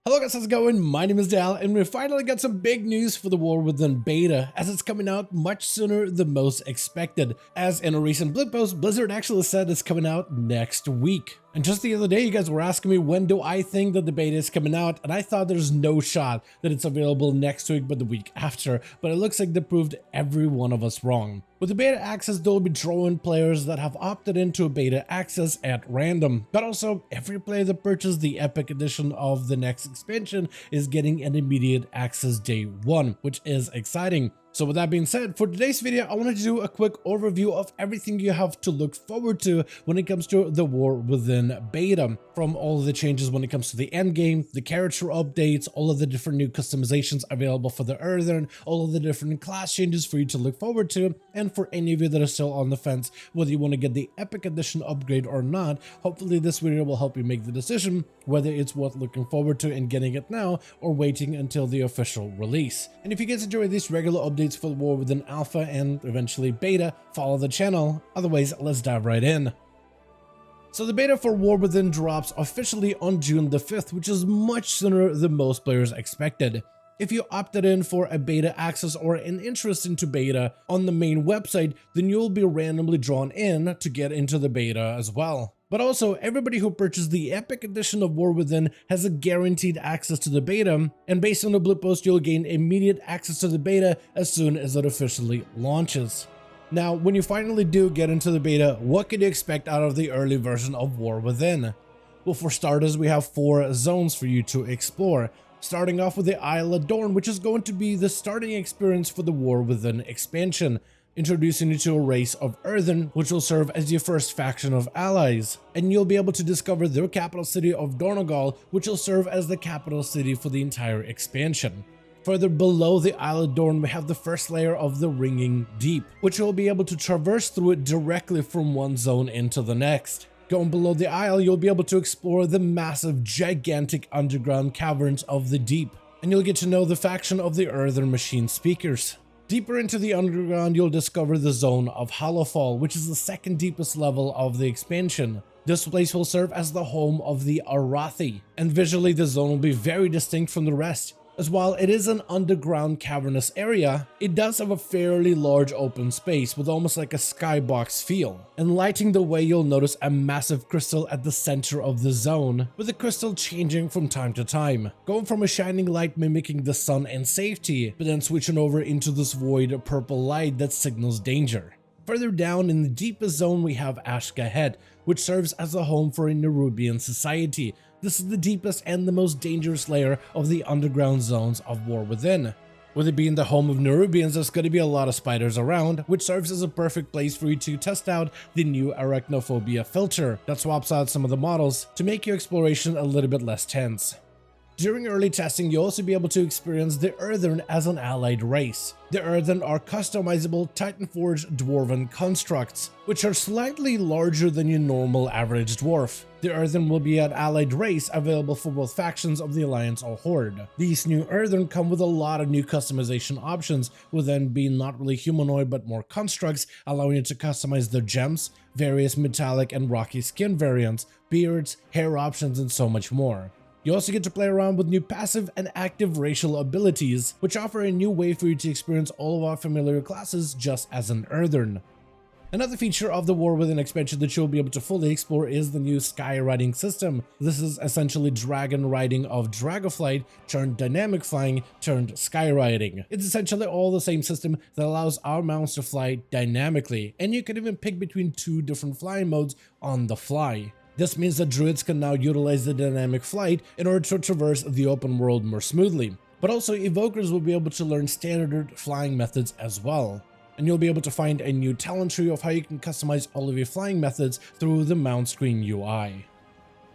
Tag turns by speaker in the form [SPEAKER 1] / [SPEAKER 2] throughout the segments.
[SPEAKER 1] Hello guys, how's it going? My name is Dal, and we finally got some big news for the War Within beta, as it's coming out much sooner than most expected. As in a recent blog post, Blizzard actually said it's coming out next week. And just the other day, you guys were asking me when do I think that the beta is coming out, and I thought there's no shot that it's available next week but the week after, but it looks like they proved every one of us wrong. With the beta access, they'll be drawing players that have opted into a beta access at random, but also every player that purchased the Epic Edition of the next expansion is getting an immediate access day one, which is exciting. So with that being said, for today's video, I wanted to do a quick overview of everything you have to look forward to when it comes to the War Within beta. From all of the changes when it comes to the endgame, the character updates, all of the different new customizations available for the Earthen, all of the different class changes for you to look forward to, and for any of you that are still on the fence, whether you want to get the Epic Edition upgrade or not, hopefully this video will help you make the decision whether it's worth looking forward to and getting it now or waiting until the official release. And if you guys enjoy these regular updates for the War Within Alpha and eventually Beta, follow the channel. Otherwise, let's dive right in. So the beta for War Within drops officially on June the 5th, which is much sooner than most players expected. If you opted in for a beta access or an interest into beta on the main website, then you'll be randomly drawn in to get into the beta as well. But also, everybody who purchased the Epic Edition of War Within has a guaranteed access to the beta, and based on the blog post, you'll gain immediate access to the beta as soon as it officially launches. Now, when you finally do get into the beta, what can you expect out of the early version of War Within? Well, for starters, we have 4 zones for you to explore, starting off with the Isle of Dorn, which is going to be the starting experience for the War Within expansion, introducing you to a race of Earthen, which will serve as your first faction of allies, and you'll be able to discover their capital city of Dornogal, which will serve as the capital city for the entire expansion. Further below the Isle of Dorn, we have the first layer of the Ringing Deep, which you'll be able to traverse through it directly from one zone into the next. Going below the isle, you'll be able to explore the massive, gigantic underground caverns of the deep, and you'll get to know the faction of the Earthen Machine Speakers. Deeper into the underground, you'll discover the zone of Hollowfall, which is the second deepest level of the expansion. This place will serve as the home of the Arathi, and visually the zone will be very distinct from the rest, as while it is an underground cavernous area, it does have a fairly large open space with almost like a skybox feel. And lighting the way, you'll notice a massive crystal at the center of the zone, with the crystal changing from time to time, going from a shining light mimicking the sun and safety, but then switching over into this void purple light that signals danger. Further down in the deepest zone, we have Ashka Head, which serves as a home for a Nerubian society. This is the deepest and the most dangerous layer of the underground zones of War Within. With it being the home of Nerubians, there's going to be a lot of spiders around, which serves as a perfect place for you to test out the new arachnophobia filter that swaps out some of the models to make your exploration a little bit less tense. During early testing, you'll also be able to experience the Earthen as an allied race. The Earthen are customizable Titanforged dwarven constructs, which are slightly larger than your normal average dwarf. The Earthen will be an allied race available for both factions of the Alliance or Horde. These new Earthen come with a lot of new customization options, with them being not really humanoid but more constructs, allowing you to customize their gems, various metallic and rocky skin variants, beards, hair options, and so much more. You also get to play around with new passive and active racial abilities, which offer a new way for you to experience all of our familiar classes just as an Earthen. Another feature of the War Within expansion that you'll be able to fully explore is the new sky riding system. This is essentially dragon riding of Dragonflight turned dynamic flying turned sky riding. It's essentially all the same system that allows our mounts to fly dynamically, and you can even pick between 2 different flying modes on the fly. This means that druids can now utilize the dynamic flight in order to traverse the open world more smoothly. But also, evokers will be able to learn standard flying methods as well. And you'll be able to find a new talent tree of how you can customize all of your flying methods through the mount screen UI.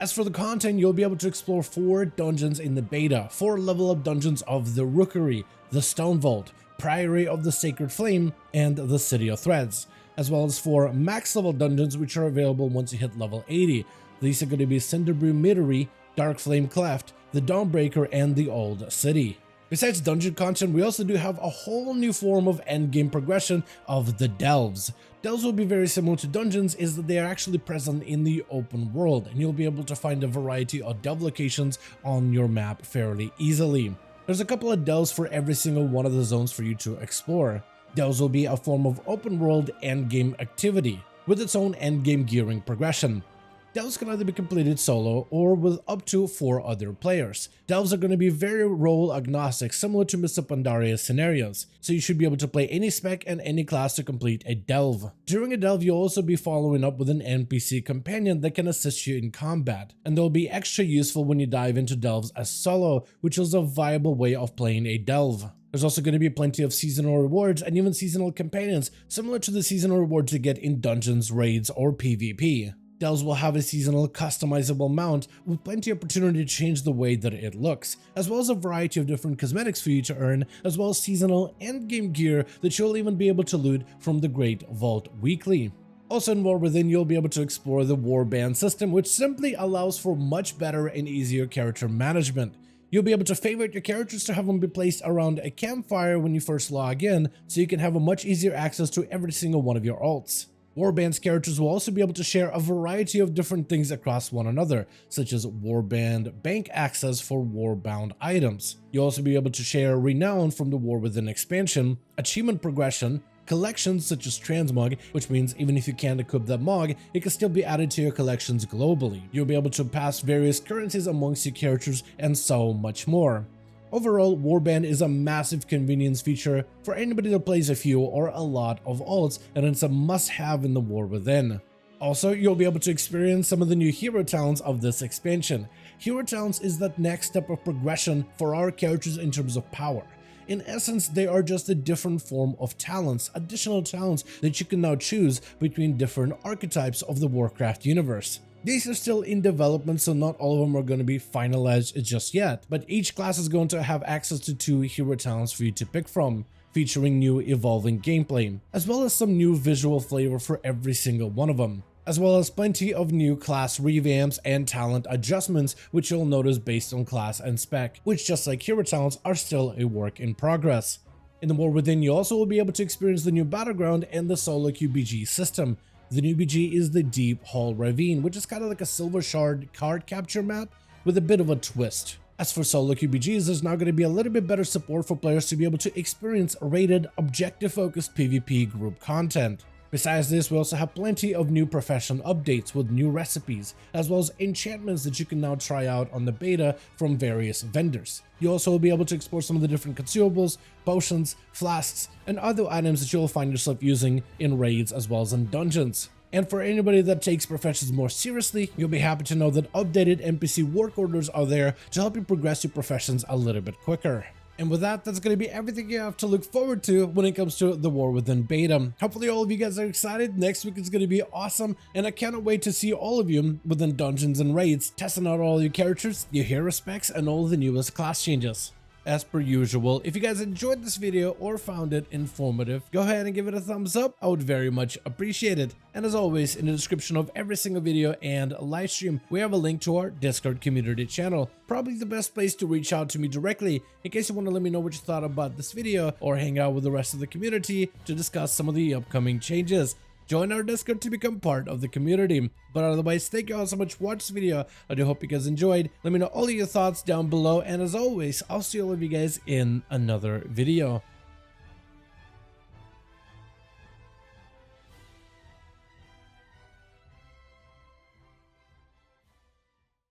[SPEAKER 1] As for the content, you'll be able to explore 4 dungeons in the beta, 4 level up dungeons of the Rookery, the Stone Vault, Priory of the Sacred Flame, and the City of Threads, as well as 4 max level dungeons which are available once you hit level 80. These are going to be Cinderbrew Meadery, Dark Flame Cleft, the Dawnbreaker, and the Old City. Besides dungeon content, we also do have a whole new form of endgame progression of the delves. Delves will be very similar to dungeons, is that they are actually present in the open world, and you'll be able to find a variety of delve locations on your map fairly easily. There's a couple of delves for every single one of the zones for you to explore. Delves will be a form of open world endgame activity, with its own endgame gearing progression. Delves can either be completed solo or with up to 4 other players. Delves are going to be very role agnostic, similar to Mr. Pandaria's scenarios, so you should be able to play any spec and any class to complete a delve. During a delve, you'll also be following up with an NPC companion that can assist you in combat, and they'll be extra useful when you dive into delves as solo, which is a viable way of playing a delve. There's also going to be plenty of seasonal rewards and even seasonal companions, similar to the seasonal rewards you get in dungeons, raids, or PvP. Delves will have a seasonal customizable mount with plenty of opportunity to change the way that it looks, as well as a variety of different cosmetics for you to earn, as well as seasonal endgame gear that you'll even be able to loot from the Great Vault weekly. Also in War Within, you'll be able to explore the warband system, which simply allows for much better and easier character management. You'll be able to favorite your characters to have them be placed around a campfire when you first log in, so you can have a much easier access to every single one of your alts. Warband's characters will also be able to share a variety of different things across one another, such as Warband bank access for Warbound items. You'll also be able to share Renown from the War Within expansion, achievement progression, collections such as Transmog, which means even if you can't equip that mog, it can still be added to your collections globally. You'll be able to pass various currencies amongst your characters and so much more. Overall, Warband is a massive convenience feature for anybody that plays a few or a lot of alts, and it's a must-have in the War Within. Also, you'll be able to experience some of the new hero talents of this expansion. Hero talents is that next step of progression for our characters in terms of power. In essence, they are just a different form of talents, additional talents that you can now choose between different archetypes of the Warcraft universe. These are still in development, so not all of them are going to be finalized just yet, but each class is going to have access to 2 hero talents for you to pick from, featuring new evolving gameplay, as well as some new visual flavor for every single one of them, as well as plenty of new class revamps and talent adjustments, which you'll notice based on class and spec, which just like hero talents are still a work in progress. In the War Within, you also will be able to experience the new battleground and the solo QBG system. The new BG is the Deep Hall Ravine, which is kind of like a Silver Shard card capture map with a bit of a twist. As for solo QBGs, there's now going to be a little bit better support for players to be able to experience rated, objective-focused PvP group content. Besides this, we also have plenty of new profession updates with new recipes, as well as enchantments that you can now try out on the beta from various vendors. You also will be able to explore some of the different consumables, potions, flasks, and other items that you'll find yourself using in raids as well as in dungeons. And for anybody that takes professions more seriously, you'll be happy to know that updated NPC work orders are there to help you progress your professions a little bit quicker. And with that, that's going to be everything you have to look forward to when it comes to the War Within beta. Hopefully all of you guys are excited. Next week is going to be awesome, and I cannot wait to see all of you within dungeons and raids, testing out all your characters, your hero specs, and all the newest class changes. As per usual, if you guys enjoyed this video or found it informative, go ahead and give it a thumbs up. I would very much appreciate it. And as always, in the description of every single video and live stream, we have a link to our Discord community channel. Probably the best place to reach out to me directly in case you want to let me know what you thought about this video or hang out with the rest of the community to discuss some of the upcoming changes. Join our Discord to become part of the community. But otherwise, thank you all so much for watching this video. I do hope you guys enjoyed. Let me know all of your thoughts down below. And as always, I'll see all of you guys in another video.